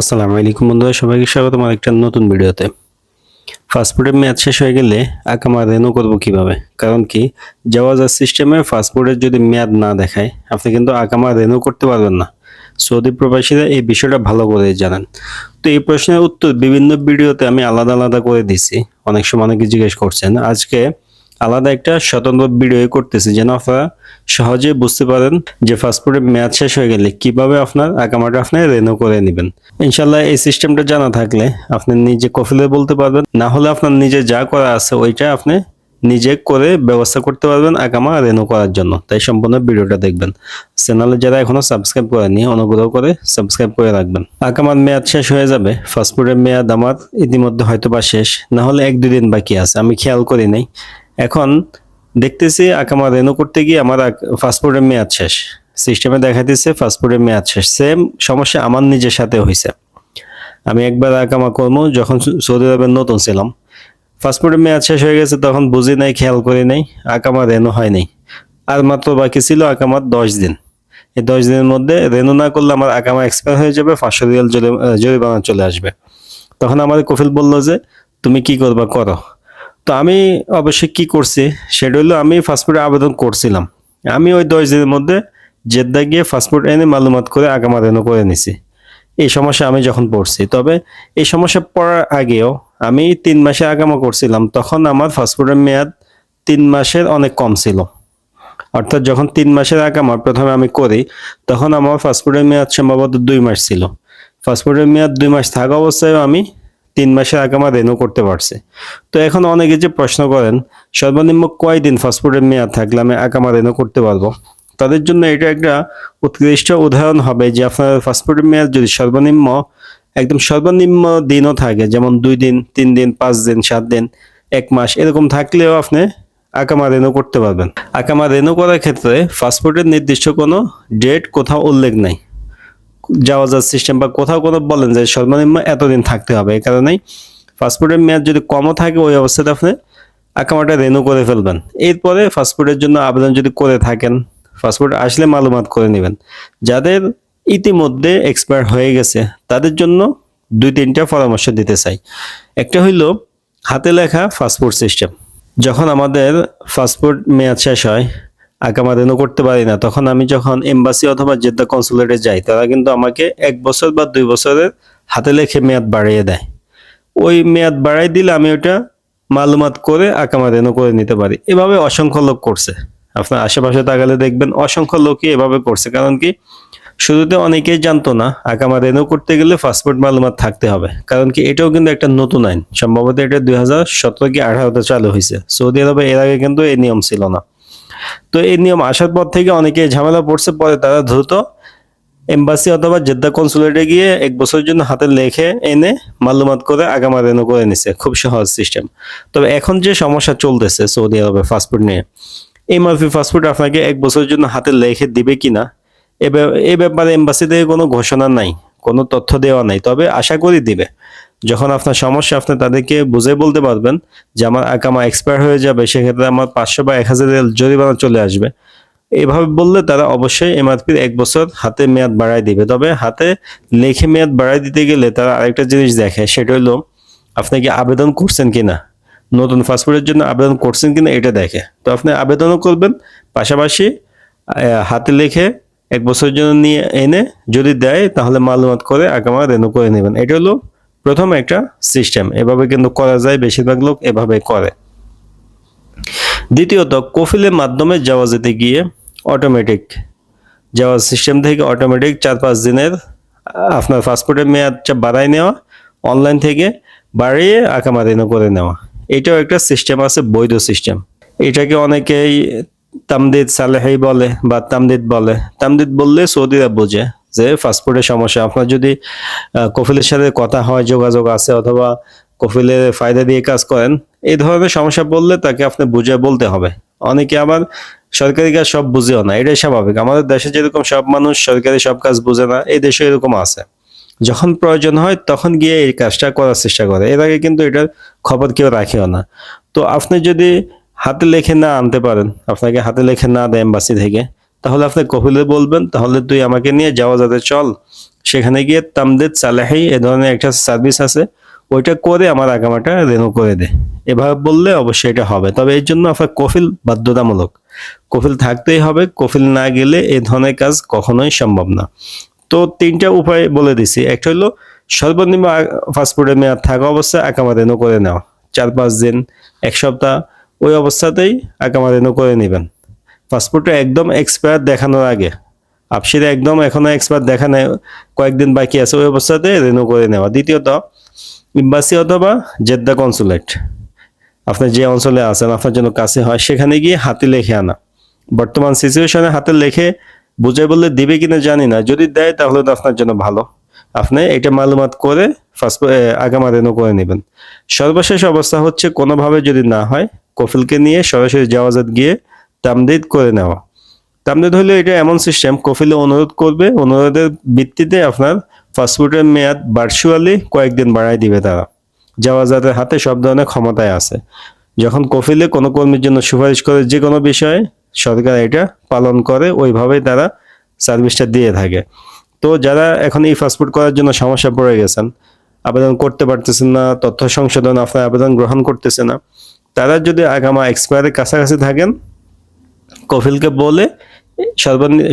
আসসালামু আলাইকুম বন্ধুরা, সবাইকে স্বাগত আমার একটা নতুন ভিডিওতে। ফাস্টফুডের মেয়াদ শেষ হয়ে গেলে আকামা রেনু করবো কিভাবে? কারণ কি, জাওয়াজার সিস্টেমে ফাস্টফুডের যদি মেয়াদ না দেখায় আপনি কিন্তু আকামা রেনু করতে পারবেন না। সৌদি প্রবাসীরা এই বিষয়টা ভালো করে জানেন। তো এই প্রশ্নের উত্তর বিভিন্ন ভিডিওতে আমি আলাদা আলাদা করে দিছি। অনেক সময় অনেকে জিজ্ঞেস করছেন, আজকে আলাদা একটা স্বতন্ত্র ভিডিও করতেছি যেন আপনারা সহজে বুঝতে পারেন যে ফাস্টফুডের মেয়াদ শেষ হয়ে গেলে কিভাবে আপনার আকামাটা আপনি রেনু করে নেবেন। ইনশাল্লাহ এই সিস্টেমটা জানা থাকলে আপনি নিজে কফিলে বলতে পারবেন, না হলে আপনার নিজে যা করা আছে ওইটা আপনি নিজে করে ব্যবস্থা করতে পারবেন আকামা রেনু করার জন্য। তাই সম্পূর্ণ ভিডিওটা দেখবেন। চ্যানেলে যারা এখনো সাবস্ক্রাইব করেনি অনুগ্রহ করে সাবস্ক্রাইব করে রাখবেন। আকামার মেয়াদ শেষ হয়ে যাবে, ফাস্টফুডের মেয়াদ আমার ইতিমধ্যে হয়তো বা শেষ, না হলে 1-2 দিন বাকি আছে, আমি খেয়াল করি নাই। এখন দেখতেছি আকামা রেনু করতে গিয়ে আমার ফাস্টফুডের মেয়াদ শেষ। সিস্টেমে দেখাইতেছে ফাস্টফুডের মেয়াদ শেষ। সেম সমস্যা আমার নিজের সাথে হয়েছে। আমি একবার আকামা করবো যখন সৌদি আরবে নতুন ছিলাম, ফাস্টফুডের মেয়াদ শেষ হয়ে গেছে, তখন বুঝি নাই, খেয়াল করি নাই, আকামা রেনু হয় নাই। আর মাত্র বাকি ছিল আকামার 10 দিন। এই 10 দিনের মধ্যে রেনু না করলে আমার আকামা এক্সপায়ার হয়ে যাবে, 500 রিয়াল জরিমানা চলে আসবে। তখন আমার কফিল বলল যে তুমি কি করবা করো। তো আমি অবশ্যই কি করছি সেটা হলো, আমি ফাস্টফুডে আবেদন করছিলাম। আমি ওই 10 দিনের মধ্যে জেদ্দা গিয়ে ফাস্টফুড এনে মালুমাত করে আকামা রেনু করে নিছি। এই সমস্যা আমি যখন পড়ছি, তবে এই সমস্যা পড়ার আগেও আমি 3 মাসে আকামা করছিলাম, তখন আমার ফাস্টফুডের মেয়াদ 3 মাসের অনেক কম ছিল। অর্থাৎ যখন 3 মাসের আকামা প্রথমে আমি করি, তখন আমার ফাস্টফুডের মেয়াদ সম্ভবত 2 মাস ছিল। ফাস্টফুডের মেয়াদ 2 মাস থাকা অবস্থায় আমি 3 মাসের আকামা রেনু করতে পারছি। তো এখন অনেকে যে প্রশ্ন করেন, সর্বনিম্ন কয়দিন ফাস্টফুডের মেয়াদ থাকলে আমি আকামা রেনু করতে পারবো? তাদের জন্য এটা একটা উৎকৃষ্ট উদাহরণ হবে যে আপনার ফাস্টফুডের মেয়াদ যদি একদম সর্বনিম্ন দিনও থাকে, যেমন 2 দিন, 3 দিন, 5 দিন, 7 দিন, 1 মাস এরকম থাকলেও আপনি আকামা রেনু করতে পারবেন। আকামা রেনু করার ক্ষেত্রে ফাস্টফুডের নির্দিষ্ট কোনো ডেট কোথাও উল্লেখ নাই। জাওয়াজার সিস্টেম বা কোথাও কোনো বলেন যে সর্বনিম্ন এতদিন থাকতে হবে। এই কারণেই ফাস্টফুডের মেয়াদ যদি কমও থাকে, ওই অবস্থাতে আপনি আকামাটা রেনু করে ফেলবেন। এরপরে ফাস্টফুডের জন্য আবেদন যদি করে থাকেন, ফাস্টফুড আসলে মালুমাত করে নেবেন। যাদের ইতিমধ্যে এক্সপায়ার হয়ে গেছে তাদের জন্য 2-3টা পরামর্শ দিতে চাই। একটা হইল হাতে লেখা ফাস্টফুড সিস্টেম। যখন আমাদের ফাস্টফুড মেয়াদ শেষ হয়, আকামা রেনু করতে পারি না, তখন আমি যখন এম্বাসি অথবা জেদ্দা কনসুলেটে যাই, তারা কিন্তু আমাকে 1 বছর বা 2 বছরের হাতে লেখে মেয়াদ বাড়িয়ে দেয়। ওই মেয়াদ বাড়াই দিলে আমি ওটা মালুমাত করে আকামা রেনু করে নিতে পারি। এভাবে অসংখ্য লোক করছে। আপনার আশেপাশে তাকালে দেখবেন অসংখ্য লোকই এভাবে করছে। কারণ কি, শুরুতে অনেকেই জানতো না আকামা রেনু করতে গেলে ফাস্টফুড মালুমাত থাকতে হবে। কারণ কি, এটাও কিন্তু একটা নতুন আইন, সম্ভবত এটা 2017 কি 18তে চালু হয়েছে সৌদি আরবে। এর আগে কিন্তু এই নিয়ম ছিল না। তো এই নিয়ম আসার পর থেকে অনেকে ঝামেলা পড়ছে, পরে তারা দ্রুত এম্বাসি অথবা জেদ্দা কনসুলেটে গিয়ে 1 বছরের জন্য হাতে লেখে এনে মালুমাত করে আকামা রেনু করে নিছে। খুব সহজ সিস্টেম। তবে এখন যে সমস্যা চলতেছে সৌদি আরবে ফাস্টফুড নিয়ে, এই মারফি ফাস্টফুড আপনাকে 1 বছরের জন্য হাতে লেখে দিবে কিনা এ ব্যাপারে এম্বাসি থেকে কোনো ঘোষণা নাই, কোনো তথ্য দেওয়া নাই। তবে আশা করি দিবে। যখন আপনার সমস্যা আপনি তাদেরকে বুঝে বলতে পারবেন যে আমার আকামা এক্সপায়ার হয়ে যাবে, সেক্ষেত্রে আমার 500 বা 1000 জরিমানা চলে আসবে, এভাবে বললে তারা অবশ্যই এমআরপির 1 বছর হাতে মেয়াদ বাড়ায় দিবে। তবে হাতে লেখে মেয়াদ বাড়ায় দিতে গেলে তারা আরেকটা জিনিস দেখে, সেটা হলো আপনি কি আবেদন করছেন কিনা, নতুন ফাস্টফুডের জন্য আবেদন করছেন কিনা এটা দেখে। তো আপনি আবেদনও করবেন, পাশাপাশি হাতে লেখে 1 বছরের জন্য নিয়ে এনে যদি দেয়, তাহলে মালুমাত করে আকামা রেনু করে নেবেন। এটা হলো প্রথম একটা সিস্টেম। এভাবে কিন্তু করা যায়, বেশিরভাগ লোক এভাবে করে। দ্বিতীয়ত, কফিলের মাধ্যমে যাওয়া যেতে গিয়ে অটোমেটিক যাওয়ার সিস্টেম থেকে অটোমেটিক 4-5 দিনের আপনার ফাস্টফুডের মেয়াদটা বাড়াই নেওয়া, অনলাইন থেকে বাড়িয়ে আকামা রেনু করে নেওয়া, এটাও একটা সিস্টেম আছে, বৈধ সিস্টেম। এটাকে অনেকেই তামদিদ সালেহি বলে বা তামদিদ বলে। তামদিদ বললে সৌদিরা বোঝে যে ফাস্টফুডের সমস্যা। আপনার যদি কফিলের সাথে কথা হয়, যোগাযোগ আছে, অথবা কফিলের ফায়দা দিয়ে কাজ করেন, এই ধরনের সমস্যা বললে তাকে আপনি বুঝে বলতে হবে। অনেকে আবার সরকারি কাজ সব বুঝেও না, এটাই স্বাভাবিক। আমাদের দেশে যেরকম সব মানুষ সরকারি সব কাজ বুঝে না, এই দেশে এরকম আছে। যখন প্রয়োজন হয় তখন গিয়ে এই কাজটা করার চেষ্টা করে, এর আগে কিন্তু এটার খবর কেউ রাখেও না। তো আপনি যদি হাতে লেখে না আনতে পারেন, আপনাকে হাতে লেখে না দেয় এম্বাসি থেকে, তাহলে আপনি কফিলে বলবেন, তাহলে তুই আমাকে নিয়ে যাওয়া যাতে চল, সেখানে গিয়ে তামদিদ সালেহি এ ধরনের একটা সার্ভিস আছে, ওইটা করে আমার আগামাটা রেনু করে দে, এভাবে বললে অবশ্যই এটা হবে। তবে এর জন্য আপনার কফিল বাধ্যতামূলক, কফিল থাকতেই হবে, কফিল না গেলে এই ধরনের কাজ কখনোই সম্ভব না। তো তিনটা উপায় বলে দিছি। একটা হলো সর্বনিম্ন পাসপোর্টের মেয়াদ থাকা অবস্থায় আকামা রেনু করে নেওয়া, 4-5 দিন, 1 সপ্তাহ, ওই অবস্থাতেই আকামা রেনু করে নেবেন। পাসপোর্টটা একদম এক্সপায়ার দেখানোর আগে, আপসিরে একদম এখনো এক্সপায়ার দেখা নেই, কয়েকদিন বাকি আছে, ওই অবস্থাতে রেনু করে নেওয়া। দ্বিতীয়ত, এম্বাসি অথবা জেদ্দা কনসুলেট, আপনি যে অঞ্চলে আছেন আপনার জন্য কাছে হয়, সেখানে গিয়ে হাতে লিখে আনা। বর্তমান সিচুয়েশনে হাতে লিখে বুঝাই বললে দিবে কিনা জানি না, যদি দেয় তাহলে তো আপনার জন্য ভালো, আপনি এটা মালুমাত করে আগামা রেনু করে নেবেন। সর্বশেষ অবস্থা হচ্ছে কোনোভাবে যদি না হয়, কফিলকে নিয়ে সরাসরি জাওয়াজাত গিয়ে তামদিদ করে নেওয়া। তামদিদ হলে এটা এমন সিস্টেম, কফিলে অনুরোধ করবে, অনুরোধের ভিত্তিতে আপনার পাসপোর্টের মেয়াদ ভার্চুয়ালি কয়েকদিন বাড়াই দিবে তারা। জাওয়াজাতের হাতে সব ধরনের ক্ষমতায় আছে। যখন কফিলে কোনো কর্মীর জন্য সুপারিশ করে যে কোনো বিষয়ে, সরকার এটা পালন করে, ওইভাবেই তারা সার্ভিসটা দিয়ে থাকে। তো যারা এখন এই পাসপোর্ট করার জন্য সমস্যা পড়ে গেছেন, আবেদন করতে পারতেছেন না, তথ্য সংশোধন আপনার আবেদন গ্রহণ করতেছে না, তারা যদি আগামা এক্সপায়ারের কাছাকাছি থাকেন, কফিলকে বলে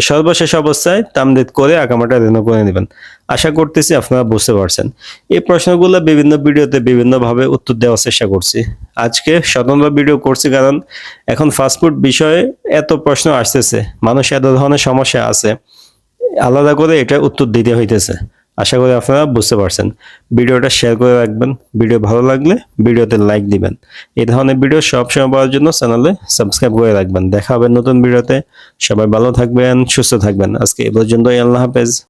সর্বশেষ অবস্থায় তামদিদ করে আকামাটা রেনু করে নেবেন। আশা করতেছি আপনারা বুঝতে পারছেন। এই প্রশ্নগুলো বিভিন্ন ভিডিওতে বিভিন্নভাবে উত্তর দেওয়ার চেষ্টা করছি। আজকে স্বতন্ত্র ভিডিও করছি কারণ এখন ফাস্টফুড বিষয়ে এত প্রশ্ন আসতেছে, মানুষ এত ধরনের সমস্যা আছে, আলাদা করে এটা উত্তর দিতে হইতেছে। আশা করি আপনারা বুঝতে পারছেন। ভিডিওটা শেয়ার করে রাখবেন, ভিডিও ভালো লাগলে ভিডিওতে লাইক দিবেন। এই ধরনের ভিডিও সবসময় পাওয়ার জন্য চ্যানেলে সাবস্ক্রাইব করে রাখবেন। দেখা হবে নতুন ভিডিওতে। সবাই ভালো থাকবেন, সুস্থ থাকবেন। আজকে এ পর্যন্তই। আল্লাহ হাফেজ।